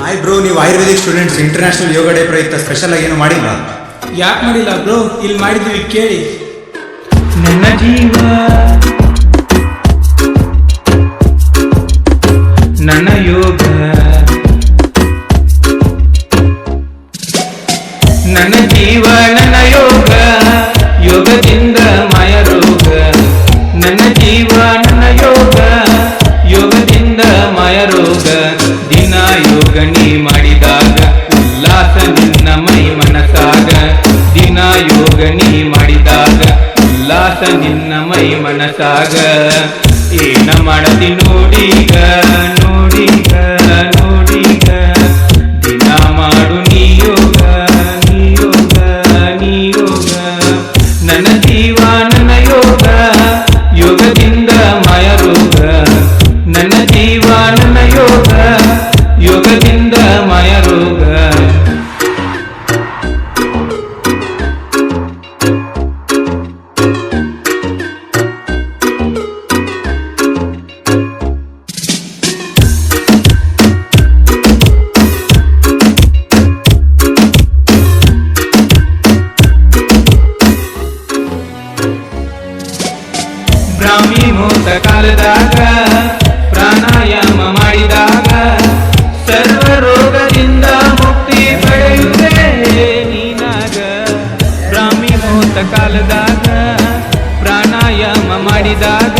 Hi bro, ನೀವು Ayurvedic students international ಯೋಗ day ಪ್ರಯುಕ್ತ special ಆಗಿ ಏನು ಮಾಡಿಲ್ಲ? ಯಾಕೆ ಮಾಡಿಲ್ಲ ಬ್ರೋ? ಇಲ್ಲಿ ಮಾಡಿದ್ವಿ, ಕೇಳಿ. ನನ್ನ ಜೀವ ನನ್ನ ಯೋಗ, ನನ್ನ ಜೀವ ನನ್ನ ಯೋಗ, ಯೋಗದಿಂದ ಮಾಯ ರೋಗ. ನನ್ನ ಜೀವ ನನ್ನ ಯೋಗ, ಯೋಗದಿಂದ ಮಾಯ ರೋಗ. ದಿನ ಯೋಗ ನೀ ಮಾಡಿದಾಗ ಉಲ್ಲಾಸ ನಿನ್ನ ಮೈ ಮನಸಾಗ. ದಿನ ಯೋಗ ನೀ ಮಾಡಿದಾಗ ಉಲ್ಲಾಸ ನಿನ್ನ ಮೈ ಮನಸಾಗ. ಏನ ಮಾಡತಿ ನೋಡೀಗ ನೋಡೀಗ ನೋಡೀಗ. ದಿನ ಮಾಡು ನೀ ಯೋಗ ನೀ ಯೋಗ ನೀ ಯೋಗ. ನನ್ನ ಜೀವ ನನ್ನ ಯೋಗ, ಯೋಗದಿಂದ ಮಾಯ ರೋಗ. ನನ್ನ ಜೀವ ನನ್ನ ಯೋಗ, ಯೋಗದಿಂದ ಮಾಯ ರೋಗ. ಬ್ರಾಹ್ಮಿ ಮುಹೂರ್ತ ಕಾಲದಾಗ ಪ್ರಾಣಾಯಾಮ ಮಾಡಿದಾಗ ಸರ್ವ ರೋಗದಿಂದ ಮುಕ್ತಿ ಪಡೆಯುವೆ ನೀನಾಗ. ಬ್ರಾಹ್ಮಿ ಮುಹೂರ್ತ ಕಾಲದಾಗ ಪ್ರಾಣಾಯಾಮ ಮಾಡಿದಾಗ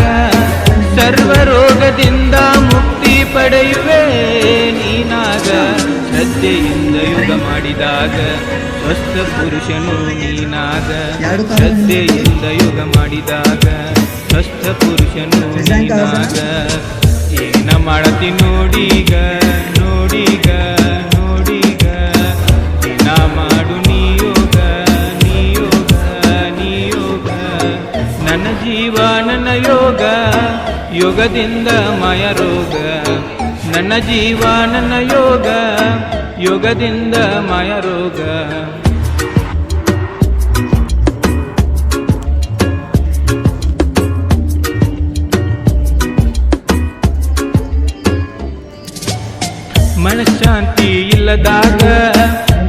ಸರ್ವ ರೋಗದಿಂದ ಮುಕ್ತಿ ಪಡೆಯುವೆ ನೀನಾಗ. ಶ್ರದ್ಧೆಯಿಂದ ಯೋಗ ಮಾಡಿದಾಗ ಸ್ವಸ್ಥ ಪುರುಷನು ನೀನಾಗ. ಶ್ರದ್ಧೆಯಿಂದ ಯೋಗ ಮಾಡಿದಾಗ ಸ್ವಸ್ಥ ಪುರುಷನು ನೀನಾಗ. ಏನ ಮಾಡತಿ ನೋಡೀಗ ನೋಡೀಗ ನೋಡೀಗ. ದಿನ ಮಾಡು ನೀ ಯೋಗ ನೀ ಯೋಗ ನೀ ಯೋಗ. ನನ್ನ ಜೀವ ನನ್ನ ಯೋಗ, ಯೋಗದಿಂದ ಮಾಯ ರೋಗ. ನನ್ನ ಜೀವ ನನ್ನ ಯೋಗ, ಯೋಗದಿಂದ ಮಾಯ ರೋಗ. ಮನಃಶಾಂತಿ ಇಲ್ಲದಾಗ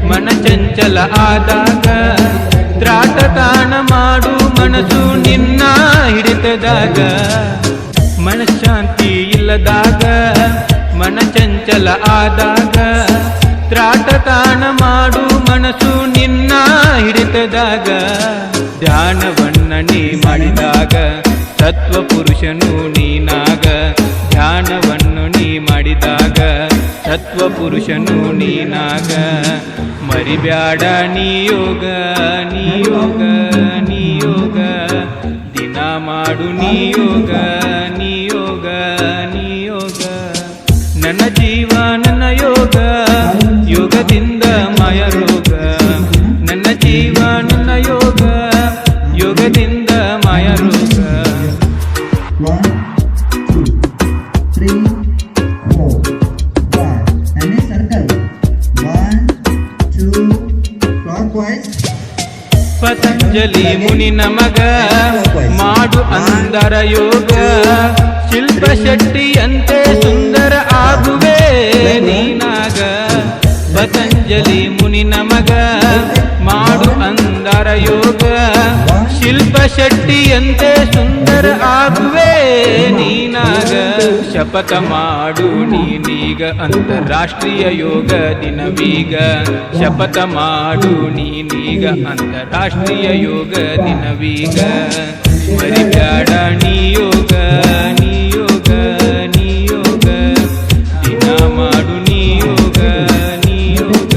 ಮನ ಚಂಚಲ ಆದಾಗ ತ್ರಾಟಕಾಣ ಮಾಡು ಮನಸ್ಸು ನಿನ್ನ ಹಿಡಿತದಾಗ. ಮನಃಶಾಂತಿ ಇಲ್ಲದಾಗ ಮನ ಚಂಚಲ ಆದಾಗ ತ್ರಾಟಕಾಣ ಮಾಡು ಮನಸ್ಸು ನಿನ್ನ ಹಿಡಿತದಾಗ. ಧ್ಯಾನವನ್ನ ನೀ ಮಾಡಿದಾಗ ಸತ್ವ ಪುರುಷನು ನೀನಾಗ. ಧ್ಯಾನವನ್ನು ನೀ ಮಾಡಿದಾಗ ಸತ್ವ ಪುರುಷನು ನೀನಾಗ. ಮರಿಬ್ಯಾಡ ನೀ ಯೋಗ ನೀ ಯೋಗ ನೀ ಯೋಗ. ದಿನ ಮಾಡು ನೀ ಯೋಗ ನೀ ಯೋಗ ನೀ ಯೋಗ. ನನ್ನ ಜೀವ ನನ್ನ ಯೋಗ, ಯೋಗದಿಂದ ಮಾಯ ರೋಗ. ನನ್ನ ಜೀವ ನನ್ನ ಯೋಗ, ಯೋಗದಿಂದ ಮಾಯ ರೋಗ. 1, 2, 3, 4, 5. And a circle. 1, 2, clockwise. Patanjali ಮುನಿ ನಮಗ ಮಾಡು ಅಂದರ ಯೋಗ. ಶಿಲ್ಪ ಶೆಟ್ಟಿಯಂತೆ ಸುಂದರ ಆಗುವೆ ನೀನಾಗ. ಪತಂಜಲಿ ಮುನಿ ನಮಗ ಮಾಡು ಅಂದರ ಯೋಗ. ಶಿಲ್ಪ ಶೆಟ್ಟಿಯಂತೆ ಸುಂದರ ಆಗುವೆ ನೀನಾಗ. ಶಪಥ ಮಾಡು ನೀನೀಗ ಅಂತಾರಾಷ್ಟ್ರೀಯ ಯೋಗ ದಿನವೀಗ. ಶಪಥ ಮಾಡು ನೀನೀಗ ಅಂತಾರಾಷ್ಟ್ರೀಯ ಯೋಗ ದಿನವೀಗ. ಮರಿಬ್ಯಾಡ ನೀ ಯೋಗ ನೀ ಯೋಗ ನೀ ಯೋಗ. ದಿನ ಮಾಡು ನೀ ಯೋಗ ನೀ ಯೋಗ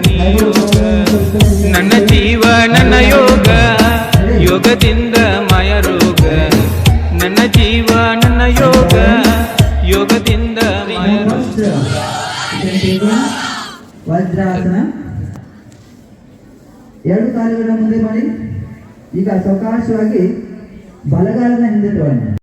ನೀ ಯೋಗ. ನನ್ನ ಜೀವ ನನ್ನ ಯೋಗ, ಯೋಗದಿಂದ ಮಾಯ ರೋಗ. ನನ್ನ ಜೀವ ನನ್ನ ಯೋಗ, ಯೋಗದಿಂದ ಮಾಯ ರೋಗ. ವಜ್ರಾಸನ. ಎರಡು ಕಾಲುಗಳ ಮುಂದೆ ಮಾಡಿ. ಈಗ ಸಾವಕಾಶವಾಗಿ ಬಲಗಾಲದ ಹಿಂದೆ ತಗೊಳ್ಳಿ.